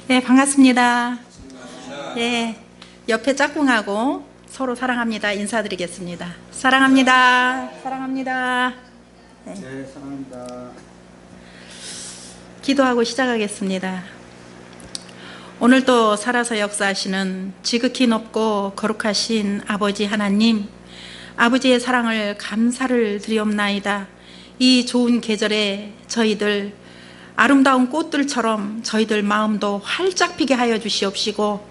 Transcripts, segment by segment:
네, 반갑습니다. 네, 옆에 짝꿍하고 서로 사랑합니다. 인사드리겠습니다. 사랑합니다. 사랑합니다. 네, 사랑합니다. 기도하고 시작하겠습니다. 오늘도 살아서 역사하시는 지극히 높고 거룩하신 아버지 하나님, 아버지의 사랑을 감사를 드리옵나이다. 이 좋은 계절에 저희들 아름다운 꽃들처럼 저희들 마음도 활짝 피게 하여 주시옵시고,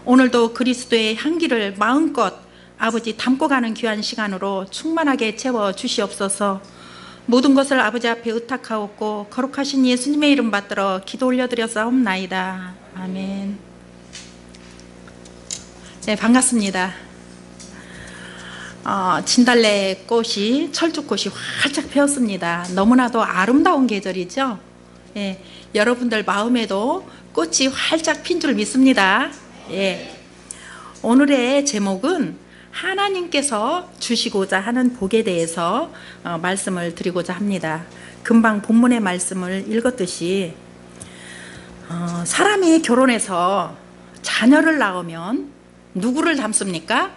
오늘도 그리스도의 향기를 마음껏 아버지 담고 가는 귀한 시간으로 충만하게 채워 주시옵소서. 모든 것을 아버지 앞에 의탁하옵고 거룩하신 예수님의 이름 받들어 기도 올려드렸사옵나이다. 아멘. 네, 반갑습니다. 진달래 꽃이, 철쭉꽃이 활짝 피었습니다. 너무나도 아름다운 계절이죠. 예, 여러분들 마음에도 꽃이 활짝 핀 줄 믿습니다. 예, 오늘의 제목은 하나님께서 주시고자 하는 복에 대해서 말씀을 드리고자 합니다. 금방 본문의 말씀을 읽었듯이 사람이 결혼해서 자녀를 낳으면 누구를 닮습니까?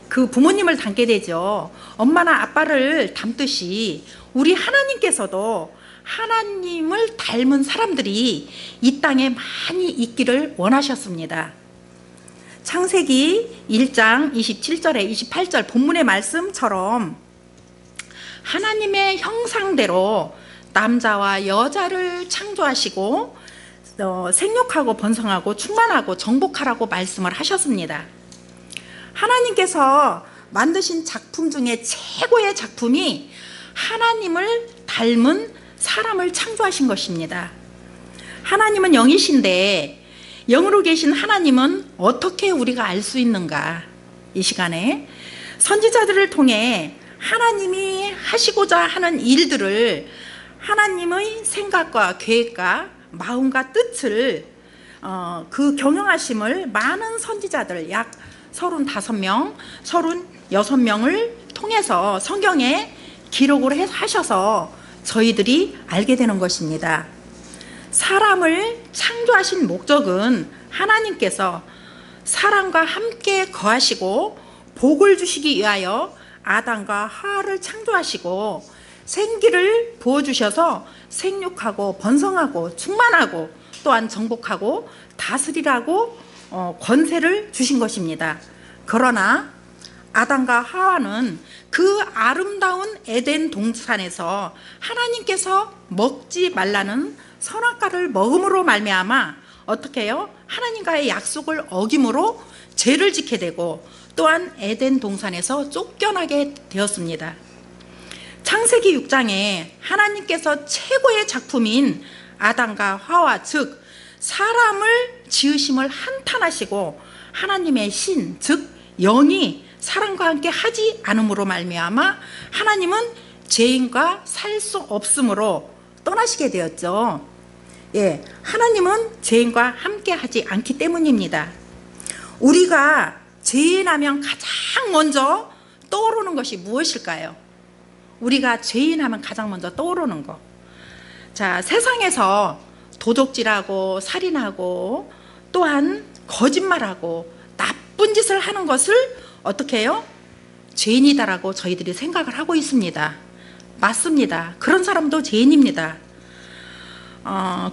그 부모님을 닮게 되죠. 엄마나 아빠를 닮듯이 우리 하나님께서도 하나님을 닮은 사람들이 이 땅에 많이 있기를 원하셨습니다. 창세기 1장 27절에 28절 본문의 말씀처럼 하나님의 형상대로 남자와 여자를 창조하시고 생육하고 번성하고 충만하고 정복하라고 말씀을 하셨습니다. 하나님께서 만드신 작품 중에 최고의 작품이 하나님을 닮은 사람을 창조하신 것입니다. 하나님은 영이신데 영으로 계신 하나님은 어떻게 우리가 알 수 있는가? 이 시간에 선지자들을 통해 하나님이 하시고자 하는 일들을, 하나님의 생각과 계획과 마음과 뜻을 그 경영하심을 많은 선지자들 약 35명, 36명을 통해서 성경에 기록을 하셔서 저희들이 알게 되는 것입니다. 사람을 창조하신 목적은 하나님께서 사람과 함께 거하시고 복을 주시기 위하여 아담과 하와를 창조하시고 생기를 부어주셔서 생육하고 번성하고 충만하고 또한 정복하고 다스리라고 권세를 주신 것입니다. 그러나 아담과 하와는 그 아름다운 에덴 동산에서 하나님께서 먹지 말라는 선악과를 먹음으로 말미암아 어떻게 해요? 하나님과의 약속을 어김으로 죄를 짓게 되고 또한 에덴 동산에서 쫓겨나게 되었습니다. 창세기 6장에 하나님께서 최고의 작품인 아담과 하와, 즉 사람을 지으심을 한탄하시고 하나님의 신, 즉 영이 사람과 함께 하지 않음으로 말미암아 하나님은 죄인과 살 수 없으므로 떠나시게 되었죠. 예, 하나님은 죄인과 함께 하지 않기 때문입니다. 우리가 죄인하면 가장 먼저 떠오르는 것이 무엇일까요? 우리가 죄인하면 가장 먼저 떠오르는 것. 자, 세상에서 도적질하고 살인하고 또한 거짓말하고 나쁜 짓을 하는 것을 어떻게 해요? 죄인이다라고 저희들이 생각을 하고 있습니다. 맞습니다. 그런 사람도 죄인입니다.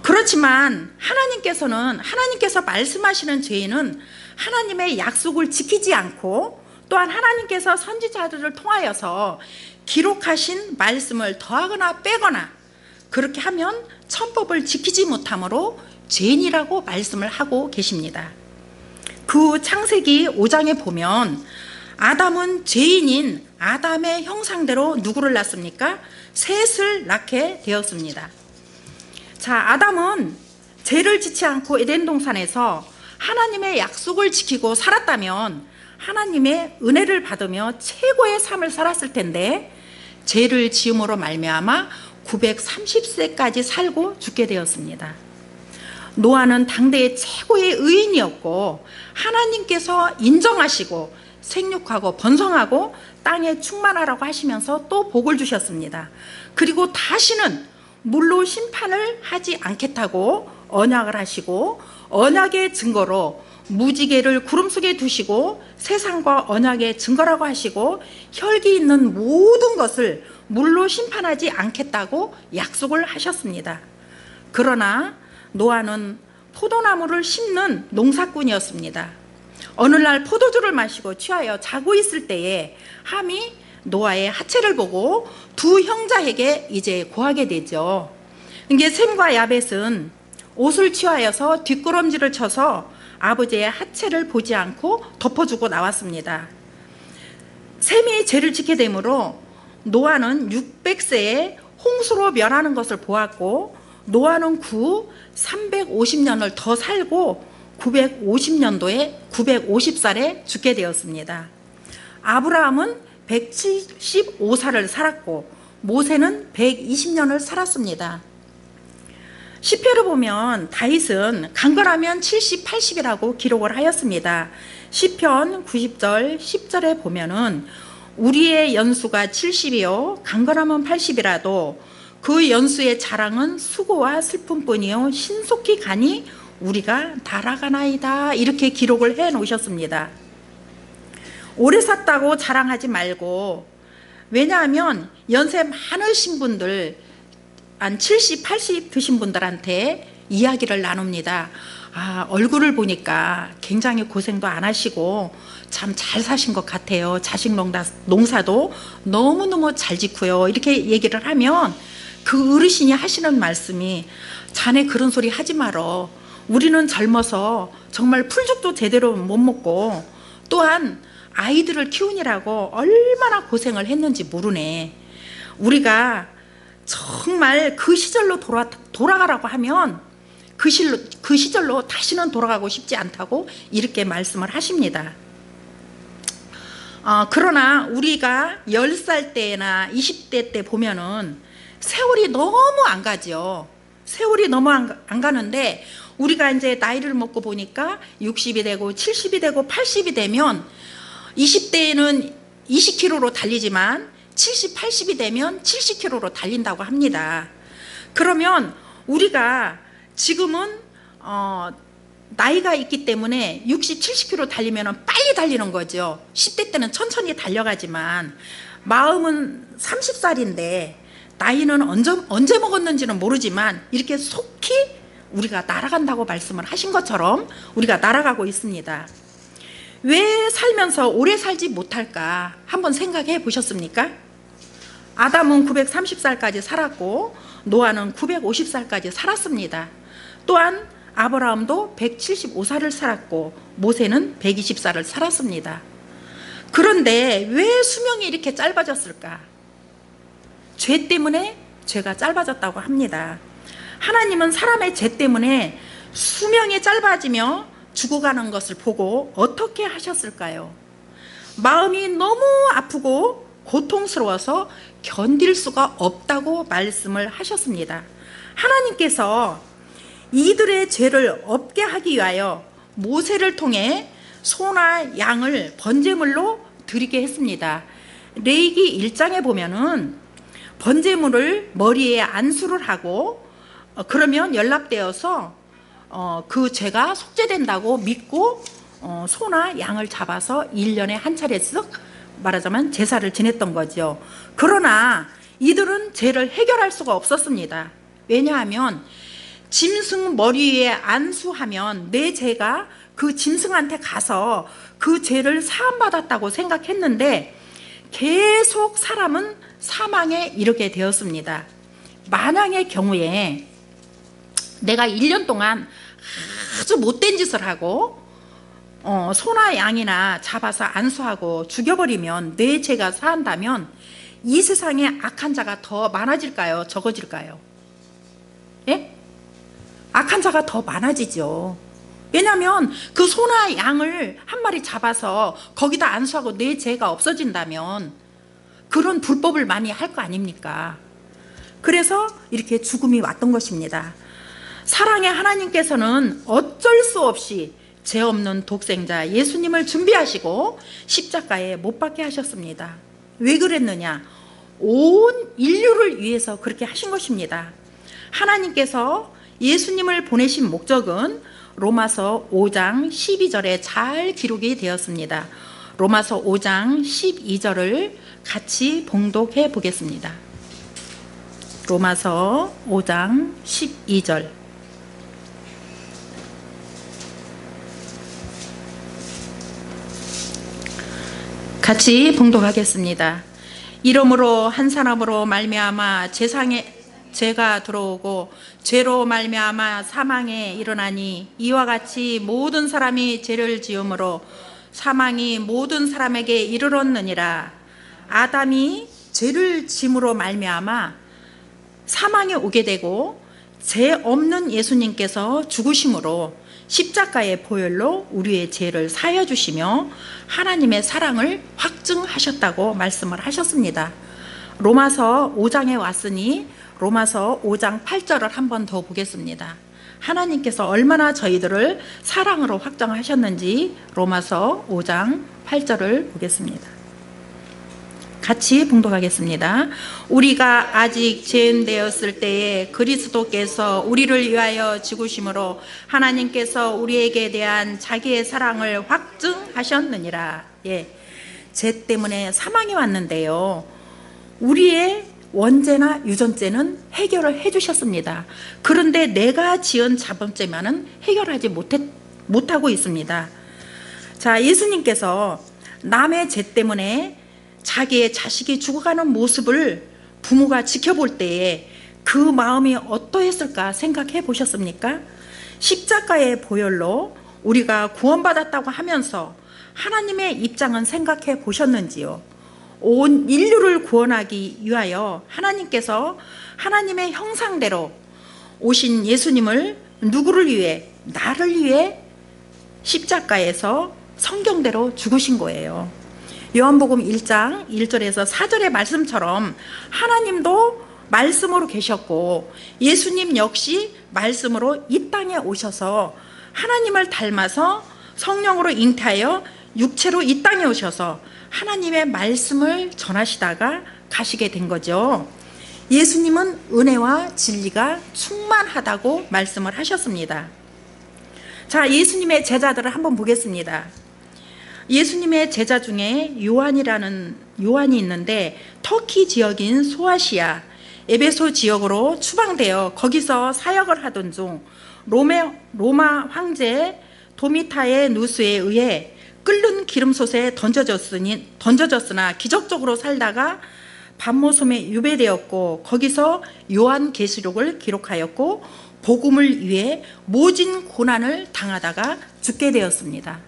그렇지만 하나님께서 말씀하시는 죄인은 하나님의 약속을 지키지 않고 또한 하나님께서 선지자들을 통하여서 기록하신 말씀을 더하거나 빼거나 그렇게 하면 천법을 지키지 못함으로 죄인이라고 말씀을 하고 계십니다. 그 창세기 5장에 보면 아담은 죄인인 아담의 형상대로 누구를 낳습니까? 셋을 낳게 되었습니다. 자, 아담은 죄를 짓지 않고 에덴 동산에서 하나님의 약속을 지키고 살았다면 하나님의 은혜를 받으며 최고의 삶을 살았을 텐데 죄를 지음으로 말미암아 930세까지 살고 죽게 되었습니다. 노아는 당대의 최고의 의인이었고 하나님께서 인정하시고 생육하고 번성하고 땅에 충만하라고 하시면서 또 복을 주셨습니다. 그리고 다시는 물로 심판을 하지 않겠다고 언약을 하시고 언약의 증거로 무지개를 구름 속에 두시고 세상과 언약의 증거라고 하시고 혈기 있는 모든 것을 물로 심판하지 않겠다고 약속을 하셨습니다. 그러나 노아는 포도나무를 심는 농사꾼이었습니다. 어느 날 포도주를 마시고 취하여 자고 있을 때에 함이 노아의 하체를 보고 두 형제에게 이제 고하게 되죠. 이게 셈과 야벳은 옷을 취하여서 뒷걸음질을 쳐서 아버지의 하체를 보지 않고 덮어주고 나왔습니다. 셈이 죄를 짓게 되므로 노아는 600세에 홍수로 멸하는 것을 보았고 노아는 그 350년을 더 살고 950년도에 950살에 죽게 되었습니다. 아브라함은 175살을 살았고 모세는 120년을 살았습니다. 시편을 보면 다윗은 강건하면 70, 80이라고 기록을 하였습니다. 시편 90절 10절에 보면은 우리의 연수가 70이요 강건하면 80이라도 그 연수의 자랑은 수고와 슬픔뿐이요 신속히 가니 우리가 날아가나이다 이렇게 기록을 해 놓으셨습니다. 오래 샀다고 자랑하지 말고, 왜냐하면 연세 많으신 분들 한 70, 80 드신 분들한테 이야기를 나눕니다. 얼굴을 보니까 굉장히 고생도 안 하시고 참 잘 사신 것 같아요. 자식 농사도 너무너무 잘 짓고요. 이렇게 얘기를 하면 그 어르신이 하시는 말씀이 자네 그런 소리 하지 말어. 우리는 젊어서 정말 풀죽도 제대로 못 먹고 또한 아이들을 키우느라고 얼마나 고생을 했는지 모르네. 우리가 정말 그 시절로 돌아가라고 하면 그 시절로 다시는 돌아가고 싶지 않다고 이렇게 말씀을 하십니다. 그러나 우리가 10살 때나 20대 때 보면은 세월이 너무 안 가죠. 세월이 너무 안 가는데 우리가 이제 나이를 먹고 보니까 60이 되고 70이 되고 80이 되면 20대에는 20km로 달리지만 70, 80이 되면 70km로 달린다고 합니다. 그러면 우리가 지금은 나이가 있기 때문에 60, 70km 달리면 빨리 달리는 거죠. 10대 때는 천천히 달려가지만 마음은 30살인데 나이는 언제 먹었는지는 모르지만 이렇게 속히 우리가 날아간다고 말씀을 하신 것처럼 우리가 날아가고 있습니다. 왜 살면서 오래 살지 못할까 한번 생각해 보셨습니까? 아담은 930살까지 살았고 노아는 950살까지 살았습니다. 또한 아브라함도 175살을 살았고 모세는 120살을 살았습니다. 그런데 왜 수명이 이렇게 짧아졌을까? 죄 때문에 죄가 짧아졌다고 합니다. 하나님은 사람의 죄 때문에 수명이 짧아지며 죽어가는 것을 보고 어떻게 하셨을까요? 마음이 너무 아프고 고통스러워서 견딜 수가 없다고 말씀을 하셨습니다. 하나님께서 이들의 죄를 없게 하기 위하여 모세를 통해 소나 양을 번제물로 드리게 했습니다. 레위기 1장에 보면은 번제물을 머리에 안수를 하고 그러면 연락되어서 그 죄가 속죄된다고 믿고 소나 양을 잡아서 1년에 한 차례씩 말하자면 제사를 지냈던 거죠. 그러나 이들은 죄를 해결할 수가 없었습니다. 왜냐하면 짐승 머리 위에 안수하면 내 죄가 그 짐승한테 가서 그 죄를 사함받았다고 생각했는데 계속 사람은 사망에 이르게 되었습니다. 만약의 경우에 내가 1년 동안 아주 못된 짓을 하고 소나 양이나 잡아서 안수하고 죽여버리면 내 죄가 사한다면 이 세상에 악한 자가 더 많아질까요? 적어질까요? 예? 악한 자가 더 많아지죠. 왜냐하면 그 소나 양을 한 마리 잡아서 거기다 안수하고 내 죄가 없어진다면 그런 불법을 많이 할 거 아닙니까? 그래서 이렇게 죽음이 왔던 것입니다. 사랑의 하나님께서는 어쩔 수 없이 죄 없는 독생자 예수님을 준비하시고 십자가에 못 박게 하셨습니다. 왜 그랬느냐? 온 인류를 위해서 그렇게 하신 것입니다. 하나님께서 예수님을 보내신 목적은 로마서 5장 12절에 잘 기록이 되었습니다. 로마서 5장 12절을 같이 봉독해 보겠습니다. 로마서 5장 12절. 같이 봉독하겠습니다. 이러므로 한 사람으로 말미암아 세상에 죄가 들어오고 죄로 말미암아 사망에 일어나니 이와 같이 모든 사람이 죄를 지음으로 사망이 모든 사람에게 이르렀느니라. 아담이 죄를 짐으로 말미암아 사망에 오게 되고 죄 없는 예수님께서 죽으심으로 십자가의 보혈로 우리의 죄를 사여 주시며 하나님의 사랑을 확증하셨다고 말씀을 하셨습니다. 로마서 5장에 왔으니 로마서 5장 8절을 한 번 더 보겠습니다. 하나님께서 얼마나 저희들을 사랑으로 확정하셨는지 로마서 5장 8절을 보겠습니다. 같이 봉독하겠습니다. 우리가 아직 죄인 되었을 때에 그리스도께서 우리를 위하여 죽으심으로 하나님께서 우리에게 대한 자기의 사랑을 확증하셨느니라. 죄 때문에 사망이 왔는데요, 우리의 원죄나 유전죄는 해결을 해주셨습니다. 그런데 내가 지은 자범죄만은 해결하지 못하고 있습니다. 자, 예수님께서 남의 죄 때문에 자기의 자식이 죽어가는 모습을 부모가 지켜볼 때에 그 마음이 어떠했을까 생각해 보셨습니까? 십자가의 보혈로 우리가 구원받았다고 하면서 하나님의 입장은 생각해 보셨는지요? 온 인류를 구원하기 위하여 하나님께서 하나님의 형상대로 오신 예수님을 누구를 위해? 나를 위해 십자가에서 성경대로 죽으신 거예요. 요한복음 1장 1절에서 4절의 말씀처럼 하나님도 말씀으로 계셨고 예수님 역시 말씀으로 이 땅에 오셔서 하나님을 닮아서 성령으로 잉태하여 육체로 이 땅에 오셔서 하나님의 말씀을 전하시다가 가시게 된 거죠. 예수님은 은혜와 진리가 충만하다고 말씀을 하셨습니다. 자, 예수님의 제자들을 한번 보겠습니다. 예수님의 제자 중에 요한이 있는데 터키 지역인 소아시아 에베소 지역으로 추방되어 거기서 사역을 하던 중 로마 황제 도미타의 누스에 의해 끓는 기름솥에 던져졌으나 기적적으로 살다가 반모섬에 유배되었고 거기서 요한계시록을 기록하였고 복음을 위해 모진 고난을 당하다가 죽게 되었습니다.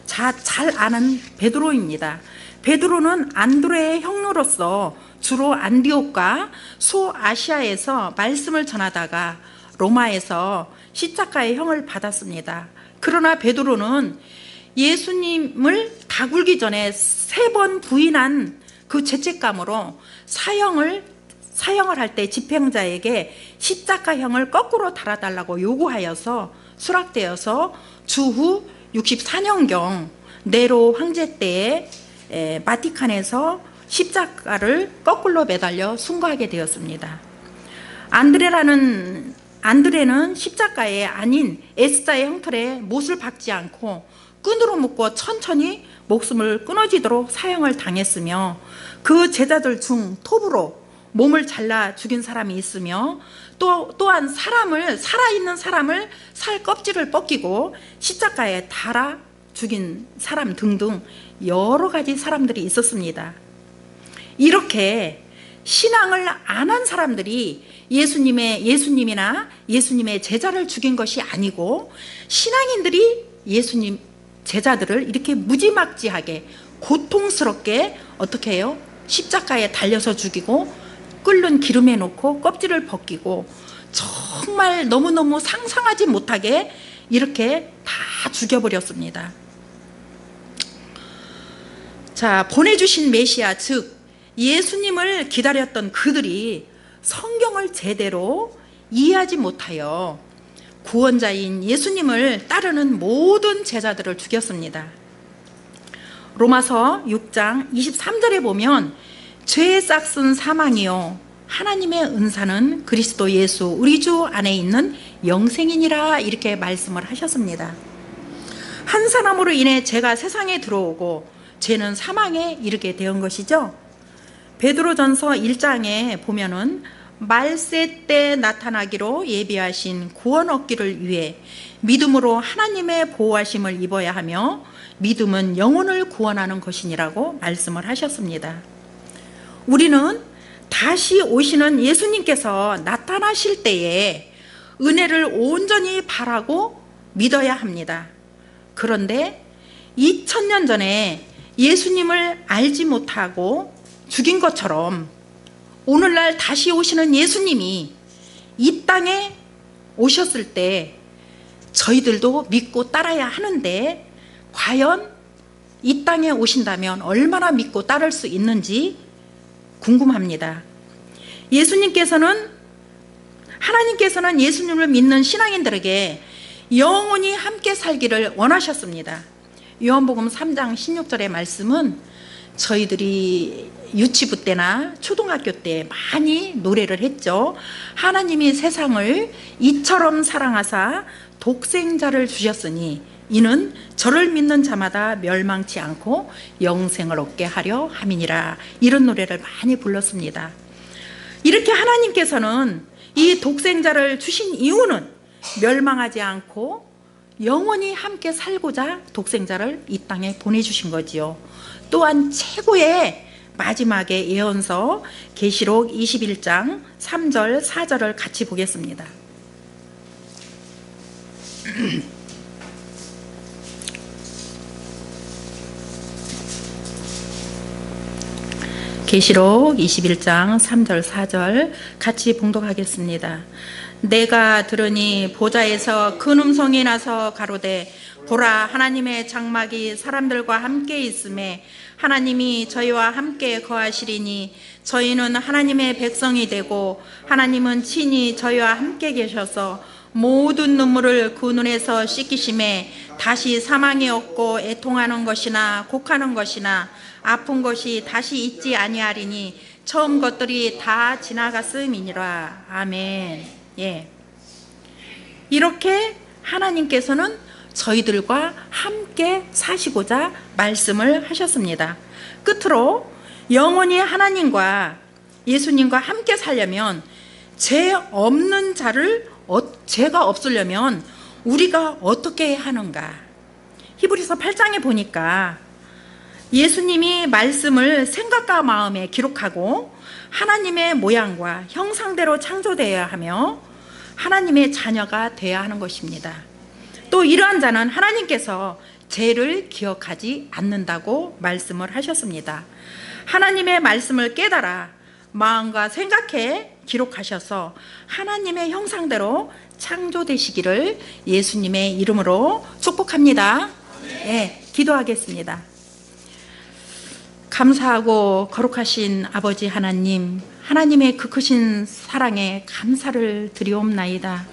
잘 아는 베드로입니다. 베드로는 안드레의 형로로서 주로 안디옥과 소아시아에서 말씀을 전하다가 로마에서 십자가의 형을 받았습니다. 그러나 베드로는 예수님을 다굴기 전에 3번 부인한 그 죄책감으로 사형을 할 때 집행자에게 십자가형을 거꾸로 달아달라고 요구하여서 수락되어서 주후 64년경 네로 황제 때에 바티칸에서 십자가를 거꾸로 매달려 순거하게 되었습니다. 안드레는 십자가에 아닌 S자의 형틀에 못을 박지 않고 끈으로 묶고 천천히 목숨을 끊어지도록 사형을 당했으며 그 제자들 중 톱으로 몸을 잘라 죽인 사람이 있으며 또한 살아있는 사람을 살 껍질을 벗기고 십자가에 달아 죽인 사람 등등 여러 가지 사람들이 있었습니다. 이렇게 신앙을 안 한 사람들이 예수님이나 예수님의 제자를 죽인 것이 아니고 신앙인들이 예수님 제자들을 이렇게 무지막지하게 고통스럽게 어떻게 해요? 십자가에 달려서 죽이고 끓는 기름에 놓고 껍질을 벗기고 정말 너무너무 상상하지 못하게 이렇게 다 죽여버렸습니다. 자, 보내주신 메시아 즉 예수님을 기다렸던 그들이 성경을 제대로 이해하지 못하여 구원자인 예수님을 따르는 모든 제자들을 죽였습니다. 로마서 6장 23절에 보면 죄의 싹은 사망이요 하나님의 은사는 그리스도 예수 우리 주 안에 있는 영생이니라 이렇게 말씀을 하셨습니다. 한 사람으로 인해 죄가 세상에 들어오고 죄는 사망에 이르게 된 것이죠. 베드로전서 1장에 보면은 말세 때 나타나기로 예비하신 구원 얻기를 위해 믿음으로 하나님의 보호하심을 입어야 하며 믿음은 영혼을 구원하는 것이니라고 말씀을 하셨습니다. 우리는 다시 오시는 예수님께서 나타나실 때에 은혜를 온전히 바라고 믿어야 합니다. 그런데 2000년 전에 예수님을 알지 못하고 죽인 것처럼 오늘날 다시 오시는 예수님이 이 땅에 오셨을 때 저희들도 믿고 따라야 하는데 과연 이 땅에 오신다면 얼마나 믿고 따를 수 있는지 궁금합니다. 하나님께서는 예수님을 믿는 신앙인들에게 영원히 함께 살기를 원하셨습니다. 요한복음 3장 16절의 말씀은 저희들이 유치부 때나 초등학교 때 많이 노래를 했죠. 하나님이 세상을 이처럼 사랑하사 독생자를 주셨으니 이는 저를 믿는 자마다 멸망치 않고 영생을 얻게 하려 함이니라. 이런 노래를 많이 불렀습니다. 이렇게 하나님께서는 이 독생자를 주신 이유는 멸망하지 않고 영원히 함께 살고자 독생자를 이 땅에 보내주신 거지요. 또한 최고의 마지막의 예언서 계시록 21장 3절 4절을 같이 보겠습니다. 계시록 21장 3절 4절 같이 봉독하겠습니다. 내가 들으니 보좌에서 큰 음성이 나서 가로되 보라 하나님의 장막이 사람들과 함께 있음에 하나님이 저희와 함께 거하시리니 저희는 하나님의 백성이 되고 하나님은 친히 저희와 함께 계셔서 모든 눈물을 그 눈에서 씻기심에 다시 사망이 없고 애통하는 것이나 곡하는 것이나 아픈 것이 다시 있지 아니하리니 처음 것들이 다 지나갔음이니라. 아멘. 예. 이렇게 하나님께서는 저희들과 함께 사시고자 말씀을 하셨습니다. 끝으로 영원히 하나님과 예수님과 함께 살려면 죄가 없으려면 우리가 어떻게 해야 하는가? 히브리서 8장에 보니까 예수님이 말씀을 생각과 마음에 기록하고 하나님의 모양과 형상대로 창조되어야 하며 하나님의 자녀가 되어야 하는 것입니다. 또 이러한 자는 하나님께서 죄를 기억하지 않는다고 말씀을 하셨습니다. 하나님의 말씀을 깨달아 마음과 생각해 기록하셔서 하나님의 형상대로 창조되시기를 예수님의 이름으로 축복합니다. 네, 기도하겠습니다. 감사하고 거룩하신 아버지 하나님, 하나님의 그 크신 사랑에 감사를 드리옵나이다.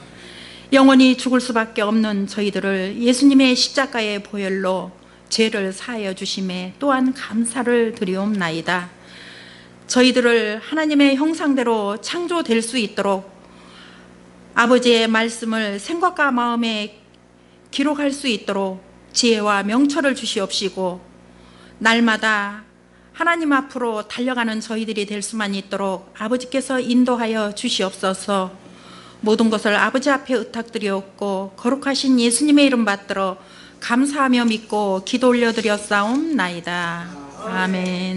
영원히 죽을 수밖에 없는 저희들을 예수님의 십자가의 보혈로 죄를 사하여 주심에 또한 감사를 드리옵나이다. 저희들을 하나님의 형상대로 창조될 수 있도록 아버지의 말씀을 생각과 마음에 기록할 수 있도록 지혜와 명철을 주시옵시고 날마다 하나님 앞으로 달려가는 저희들이 될 수만 있도록 아버지께서 인도하여 주시옵소서. 모든 것을 아버지 앞에 의탁드리옵고 거룩하신 예수님의 이름 받들어 감사하며 믿고 기도 올려드렸사옵나이다. 아멘.